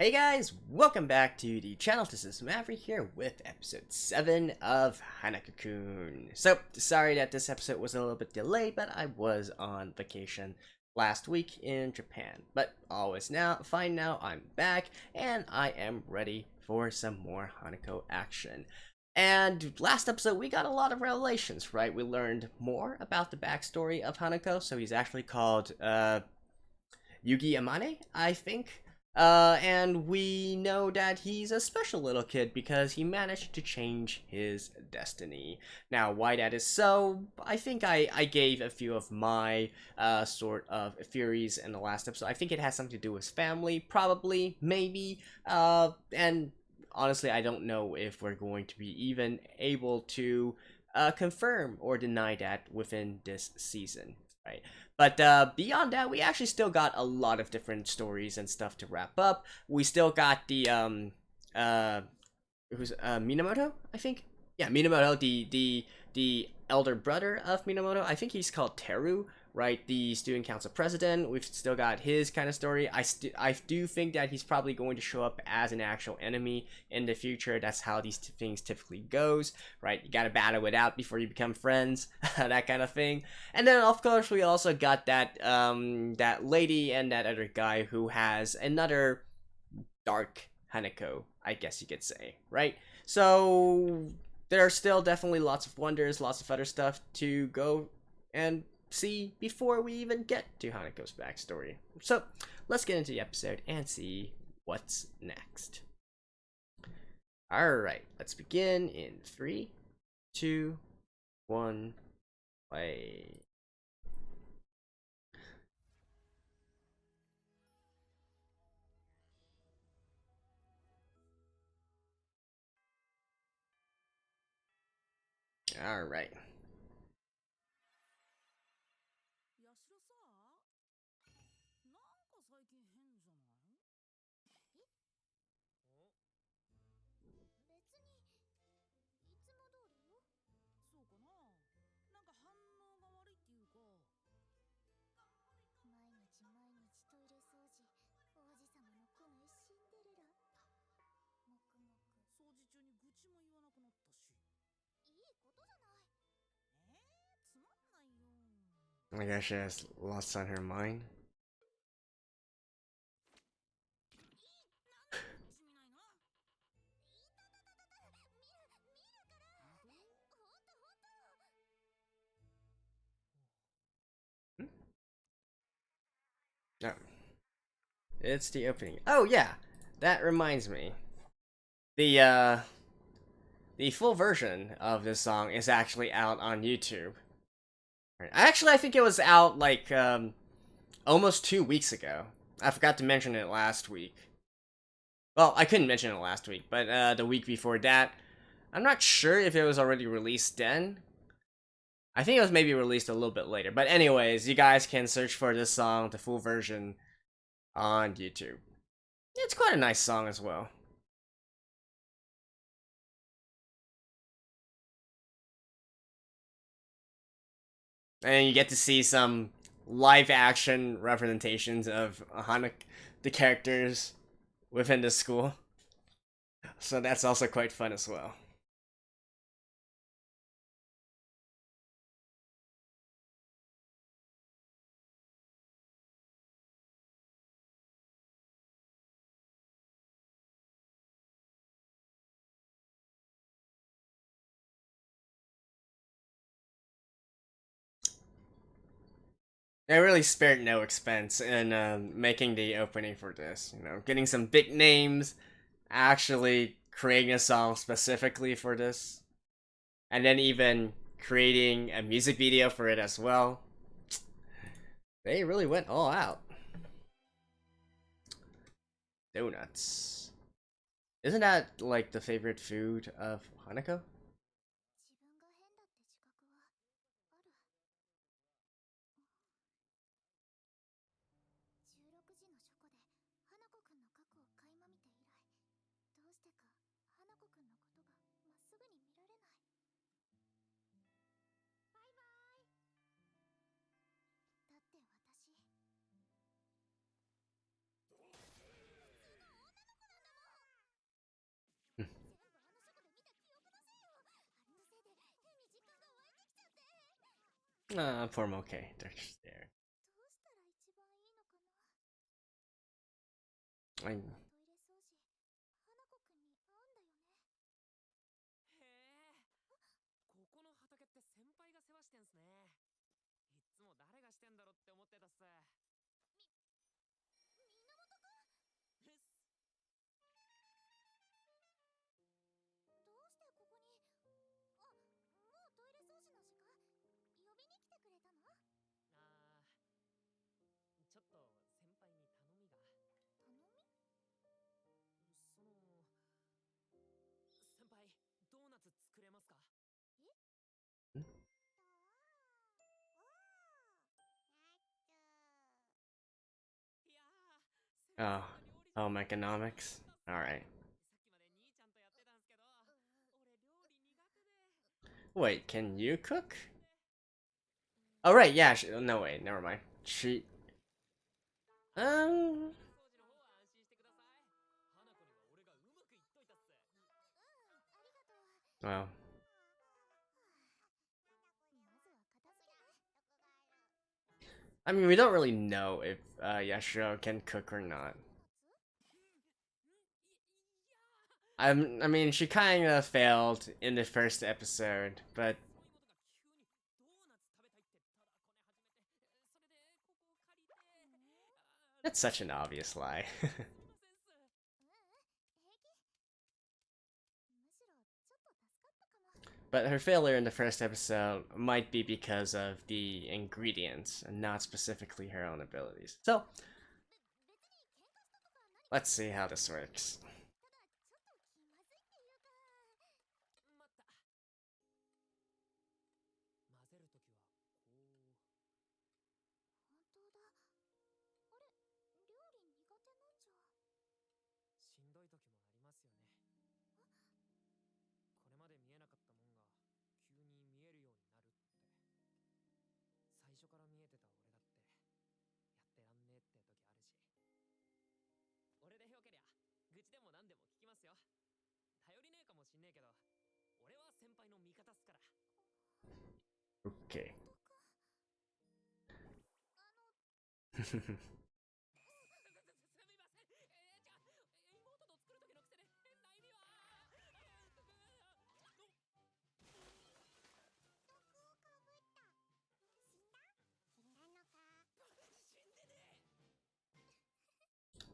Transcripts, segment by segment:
Hey guys, welcome back to the channel. This is Mavri here with episode 7 of Hanakokun. So, sorry that this episode was a little bit delayed, but I was on vacation last week in Japan. But all is now fine now, I'm back, and I am ready for some more Hanako action. And last episode, we got a lot of revelations, right? We learned more about the backstory of Hanako, so he's actually called, Yugi Amane, I think. And we know that he's a special little kid because he managed to change his destiny. Now, why that is so, I think I gave a few of my sort of theories in the last episode. I think it has something to do with family, probably, maybe, and honestly, I don't know if we're going to be even able to confirm or deny that within this season, right? But beyond that, we actually still got a lot of different stories and stuff to wrap up. We still got the who's Minamoto, I think. Yeah, Minamoto, the elder brother of Minamoto. I think he's called Teru, right? The student council president. We've still got his kind of story. I do think that he's probably going to show up as an actual enemy in the future. That's how these things typically goes, right? You gotta battle it out before you become friends, that kind of thing. And then of course we also got that that lady and that other guy who has another dark Hanako, I guess you could say, right? So there are still definitely lots of wonders, lots of other stuff to go and see before we even get to Hanako's backstory. So let's get into the episode and see what's next. Alright, let's begin in 3, 2, 1, play. Alright. I guess she has lots on her mind. No. It's the opening. Oh yeah, that reminds me. The the full version of this song is actually out on YouTube. Actually, I think it was out like almost 2 weeks ago. I forgot to mention it last week. Well, I couldn't mention it last week, but the week before that, I'm not sure if it was already released then. I think it was maybe released a little bit later. But anyways, you guys can search for this song, the full version, on YouTube. It's quite a nice song as well. And you get to see some live action representations of the characters within the school. So that's also quite fun as well. They really spared no expense in making the opening for this. You know, getting some big names, actually creating a song specifically for this, and then even creating a music video for it as well. They really went all out. Donuts. Isn't that like the favorite food of Hanako? Poor Moke. They're just there. I... あ、home economics. Alright. Wait, can you cook? Oh, right, yeah. No, wait, never mind. She. Um. Well. I mean, we don't really know if Yashiro can cook or not. I mean, she kind of failed in the first episode, but that's such an obvious lie. But her failure in the first episode might be because of the ingredients and not specifically her own abilities. So, let's see how this works. Okay.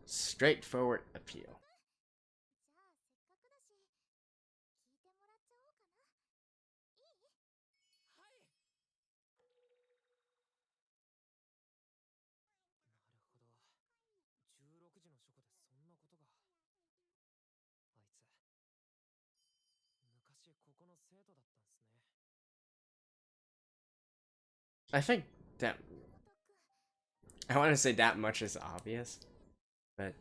Straightforward appeal. I think that I want to say that much is obvious, but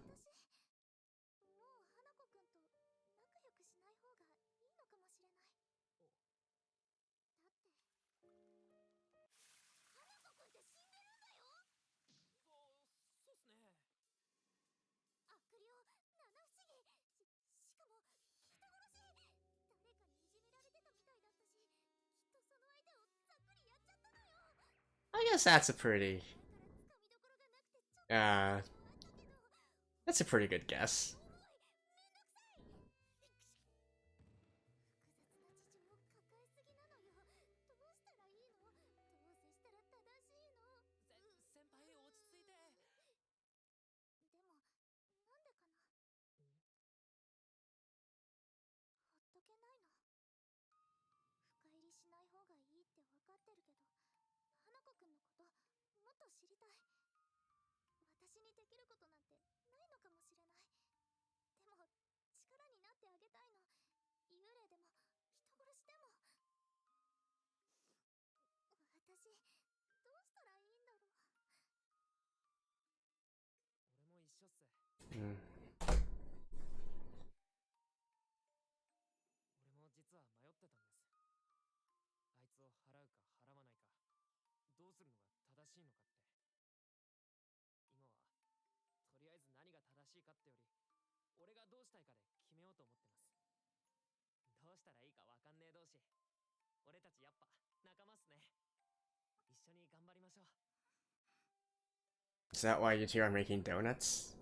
I guess that's a pretty uh that's a pretty good guess. Mm. Is that why you two are making donuts?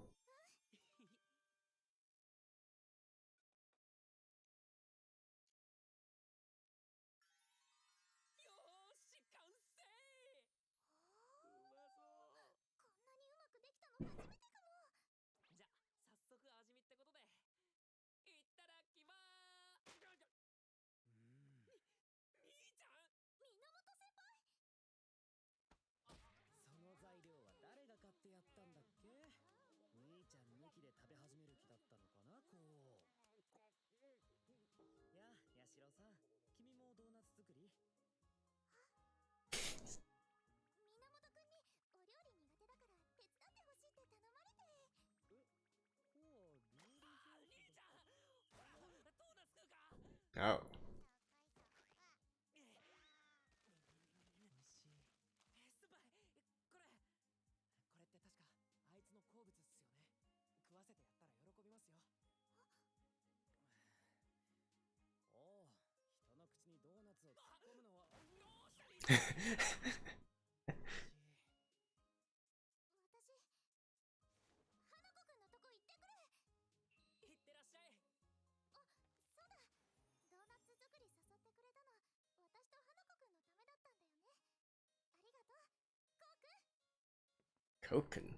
Oh. Kokun.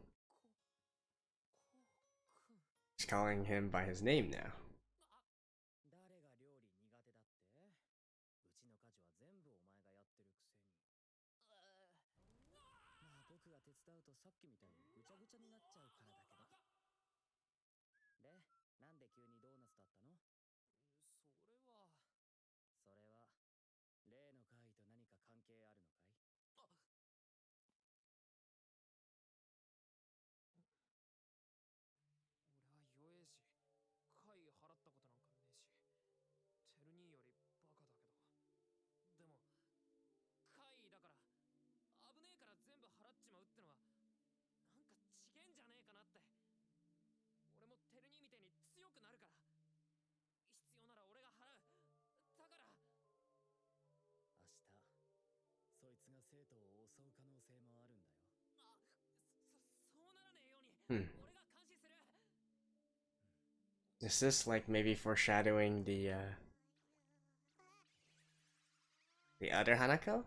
She's calling him by his name now. Is this like maybe foreshadowing the other Hanako?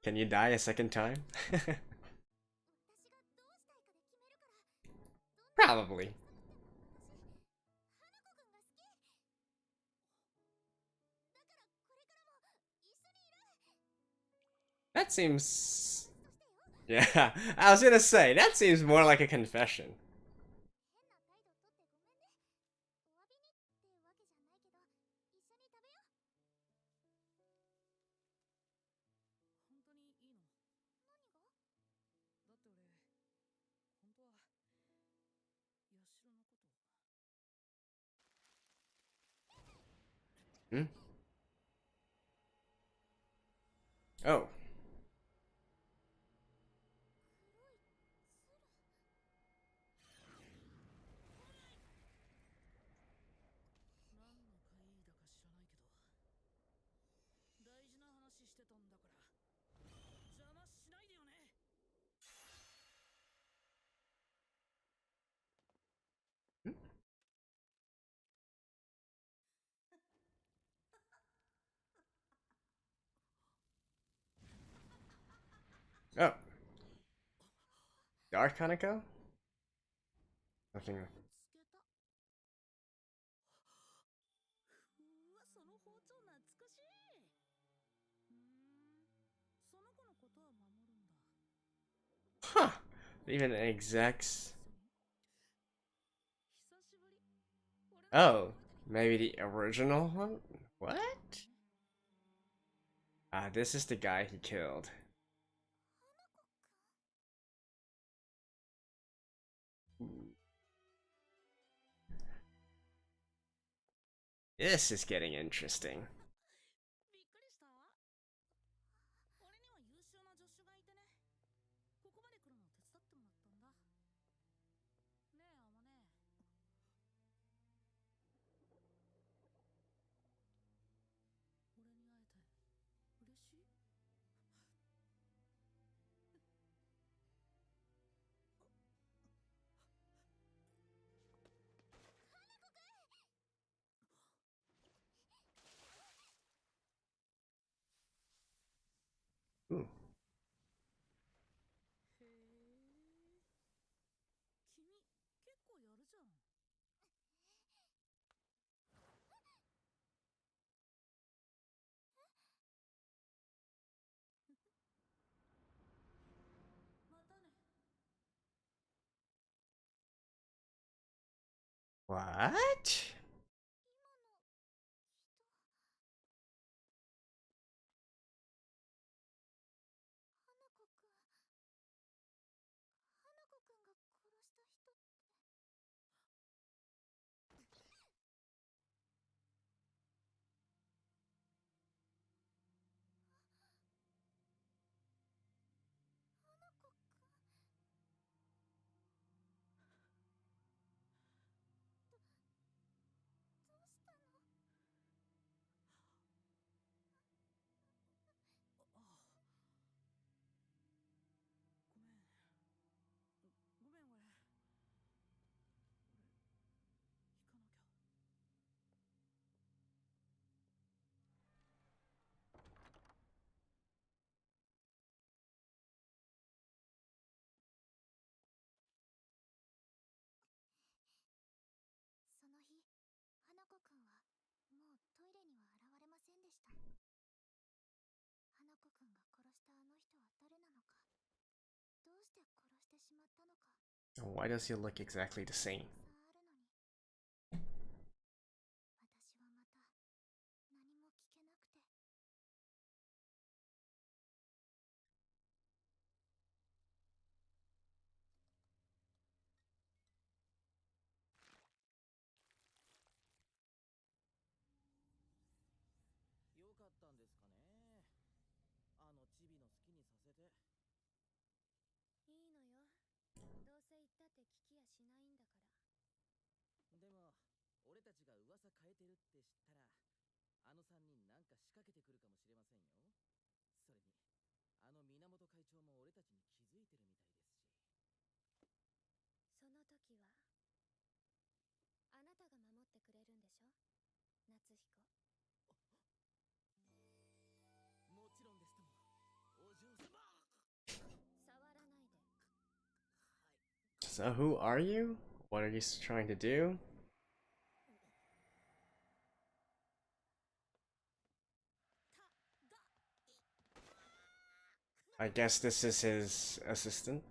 Can you die a second time? Probably. That seems... Yeah, I was gonna say, that seems more like a confession. Hmm? Oh. Oh, Dark Hanako? Nothing. Huh. Even execs. Oh, maybe the original one? What? Ah, this is the guy he killed. This is getting interesting. Ooh. What? Why does he look exactly the same? So who are you? What are you trying to do? I guess this is his assistant.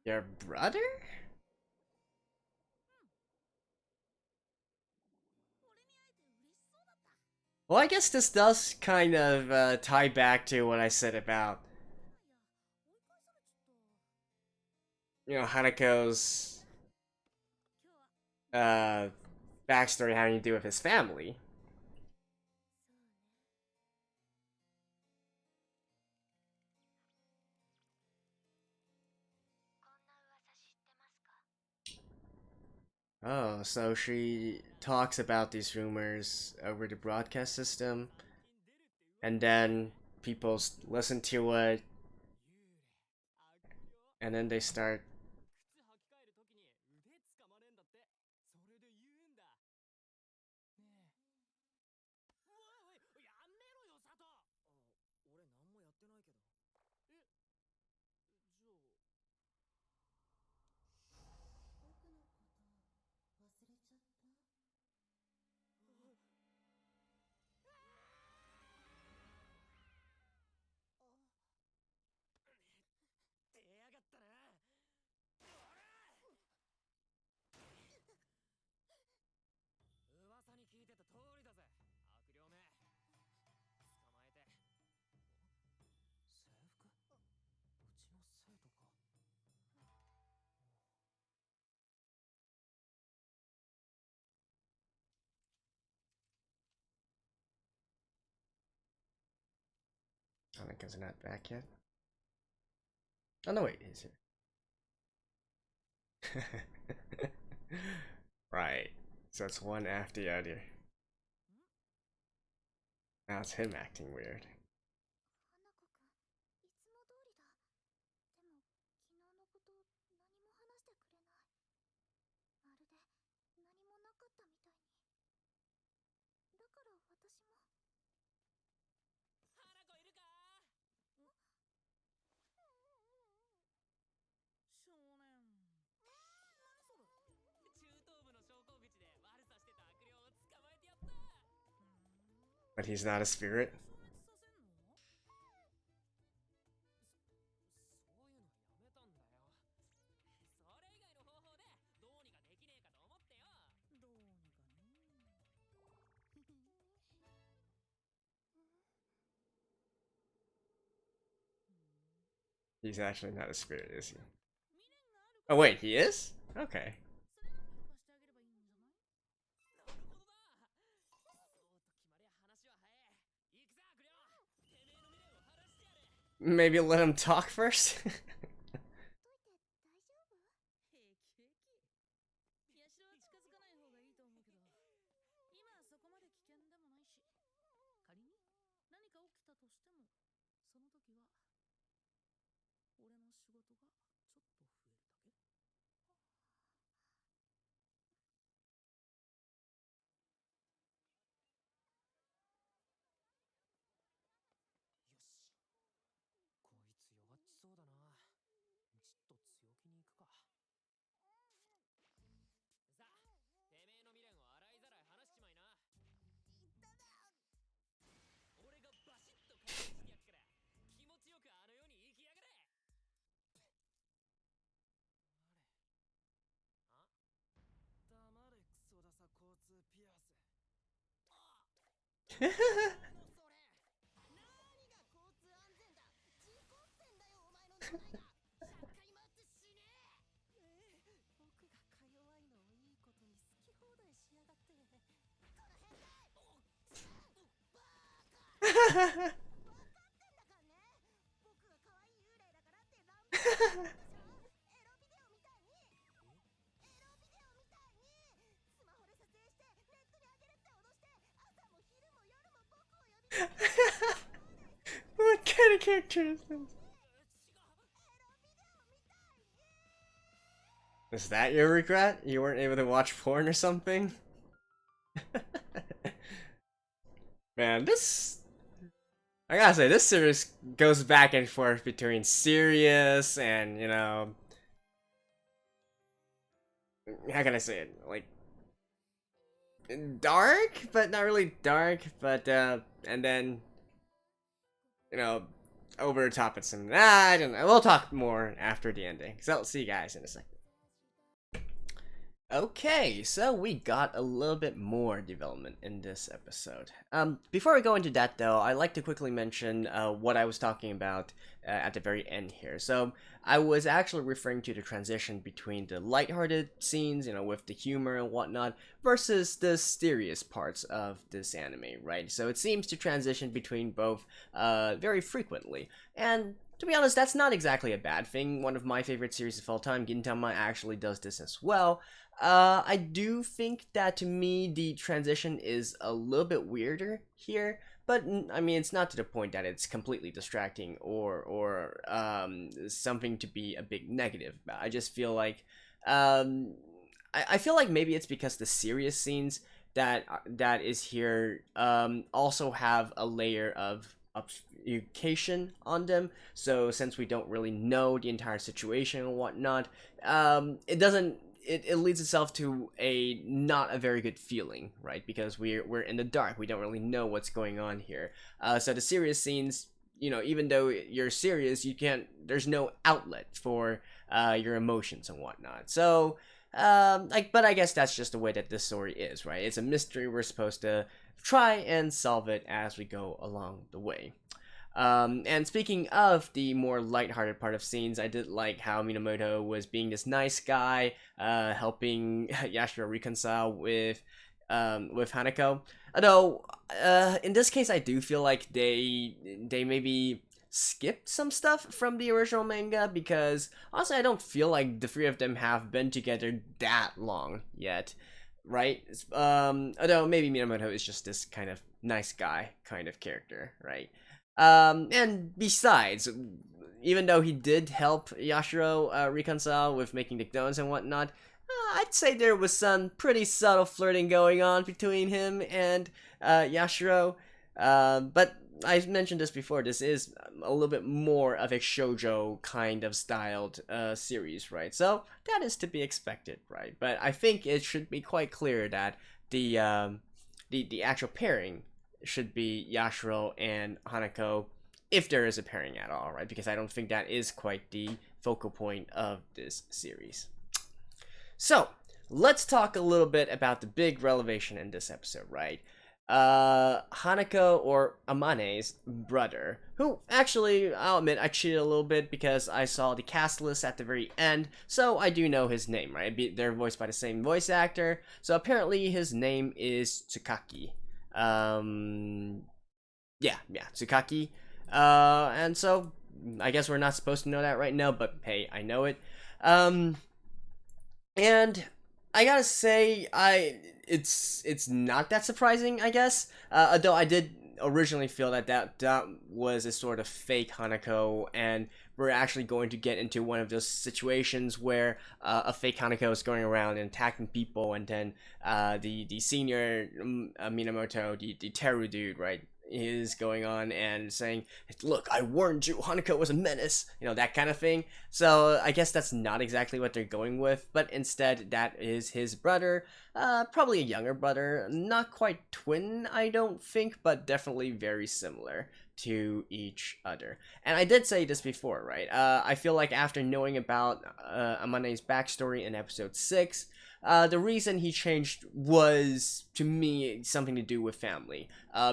Your brother? Well, I guess this does kind of tie back to what I said about, Hanako's uh, backstory having to do with his family. Oh, so she talks about these rumors over the broadcast system, and then people listen to it, and then they start. Hanaka's not back yet. Oh no, wait, he's here. Right. So it's one after the other. Now it's him acting weird. But he's not a spirit? He's actually not a spirit, is he? Oh wait, he is? Okay. Maybe let him talk first? What kind of character is this? Is that your regret? You weren't able to watch porn or something? Man, I gotta say, this series goes back and forth between serious and, you know, how can I say it? Like, dark, but not really dark, but, and then, you know, over the top at some, I don't know, we'll talk more after the ending, so I'll see you guys in a second. Okay, so we got a little bit more development in this episode. Before we go into that though, I'd like to quickly mention what I was talking about at the very end here. So I was actually referring to the transition between the lighthearted scenes, you know, with the humor and whatnot, versus the serious parts of this anime, right? So it seems to transition between both very frequently, and to be honest, that's not exactly a bad thing. One of my favorite series of all time, Gintama, actually does this as well. I do think that to me the transition is a little bit weirder here, but I mean it's not to the point that it's completely distracting or something to be a big negative about. I just feel like I feel like maybe it's because the serious scenes that is here also have a layer of obfuscation on them. So since we don't really know the entire situation and whatnot, it doesn't. It leads itself to a not a very good feeling, right? Because we're in the dark. We don't really know what's going on here. So the serious scenes, you know, even though you're serious, you can't. There's no outlet for your emotions and whatnot. So but I guess that's just the way that this story is, right? It's a mystery. We're supposed to try and solve it as we go along the way. And speaking of the more lighthearted part of scenes, I did like how Minamoto was being this nice guy, helping Yashiro reconcile with Hanako. Although, in this case, I do feel like they maybe skipped some stuff from the original manga, because honestly I don't feel like the three of them have been together that long yet, right? Although maybe Minamoto is just this kind of nice guy kind of character, right? And besides, even though he did help Yashiro reconcile with making the donuts and whatnot, I'd say there was some pretty subtle flirting going on between him and Yashiro. But I mentioned this before, this is a little bit more of a shoujo kind of styled series, right? So that is to be expected, right? But I think it should be quite clear that the actual pairing should be Yashiro and Hanako, if there is a pairing at all, right? Because I don't think that is quite the focal point of this series. So, let's talk a little bit about the big revelation in this episode, right? Hanako, or Amane's brother, who actually, I'll admit, I cheated a little bit because I saw the cast list at the very end, so I do know his name, right? They're voiced by the same voice actor, so apparently his name is Tsukaki. Tsukaki. And so, I guess we're not supposed to know that right now, but hey, I know it. And I gotta say, it's not that surprising, I guess. Although I did originally feel that was a sort of fake Hanako, and we're actually going to get into one of those situations where a fake Hanako is going around and attacking people, and then the senior Minamoto, the Teru dude, right, is going on and saying, "Look, I warned you, Hanako was a menace," that kind of thing. So I guess that's not exactly what they're going with, but instead that is his brother, probably a younger brother, not quite twin, I don't think, but definitely very similar to each other. And I did say this before, right? I feel like after knowing about Amane's backstory in episode 6, the reason he changed was, to me, something to do with family.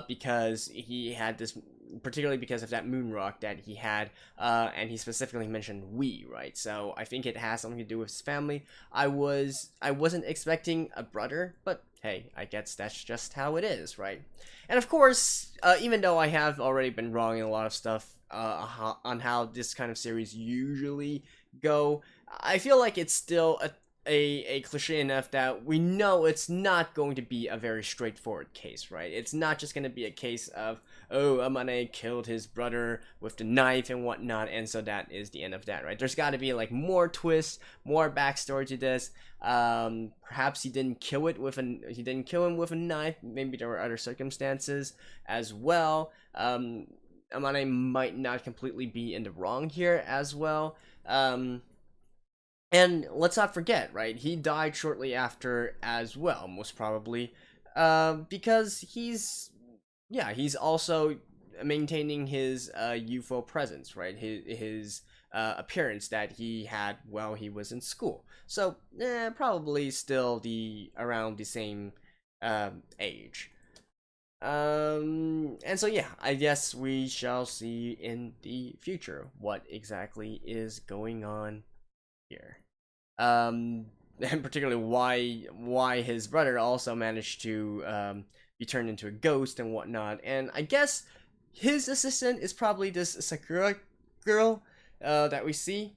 Because he had this, particularly because of that moon rock that he had, and he specifically mentioned we, right? So I think it has something to do with his family. I wasn't expecting a brother, but hey, I guess that's just how it is, right? And of course, even though I have already been wrong in a lot of stuff on how this kind of series usually go, I feel like it's still a cliche enough that we know it's not going to be a very straightforward case, right? It's not just going to be a case of, oh, Amane killed his brother with the knife and whatnot, and so that is the end of that, right? There's got to be like more twists, more backstory to this. Perhaps he didn't kill him with a knife. Maybe there were other circumstances as well. Amane might not completely be in the wrong here as well. And let's not forget, right? He died shortly after as well, most probably, because he's also maintaining his youthful presence, right? His appearance that he had while he was in school. So, probably still around the same age. And so yeah, I guess we shall see in the future what exactly is going on here. And particularly why his brother also managed to be turned into a ghost and whatnot. And I guess his assistant is probably this Sakura girl that we see.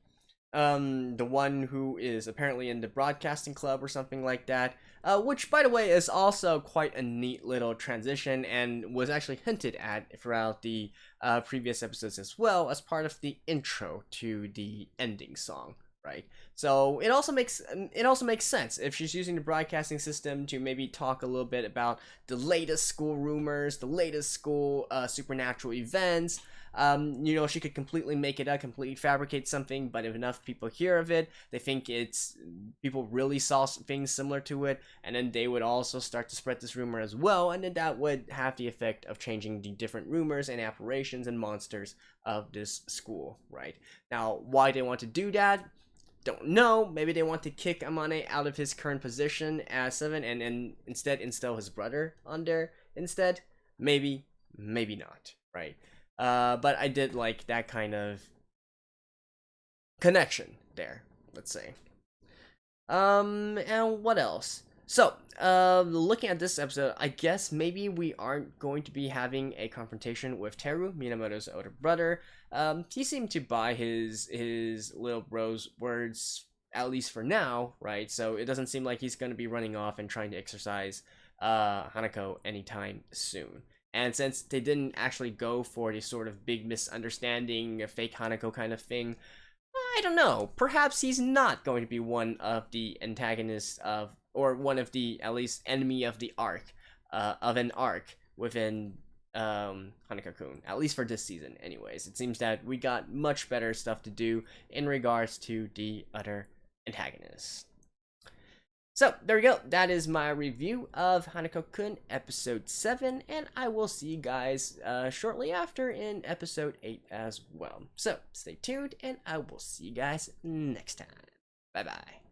The one who is apparently in the broadcasting club or something like that. Which, by the way, is also quite a neat little transition and was actually hinted at throughout the previous episodes as well, as part of the intro to the ending song. Right, so it also makes sense if she's using the broadcasting system to maybe talk a little bit about the latest school rumors, the latest school supernatural events. She could completely make it up, completely fabricate something, but if enough people hear of it, they think people really saw things similar to it, and then they would also start to spread this rumor as well, and then that would have the effect of changing the different rumors and apparitions and monsters of this school, right? Now, why they want to do that, don't know. Maybe they want to kick Amane out of his current position as 7 and instead install his brother on there instead. Maybe not, right? But I did like that kind of connection there, let's say. And what else? So, looking at this episode, I guess maybe we aren't going to be having a confrontation with Teru, Minamoto's older brother. He seemed to buy his little bro's words, at least for now, right? So it doesn't seem like he's going to be running off and trying to exercise Hanako anytime soon. And since they didn't actually go for the sort of big misunderstanding, a fake Hanako kind of thing, I don't know. Perhaps he's not going to be one of the antagonists of, or one of the, at least, enemy of the arc, of an arc within Hanakokun. At least for this season, anyways. It seems that we got much better stuff to do in regards to the other antagonists. So, there we go. That is my review of Hanako-kun episode 7, and I will see you guys shortly after in episode 8 as well. So, stay tuned, and I will see you guys next time. Bye-bye.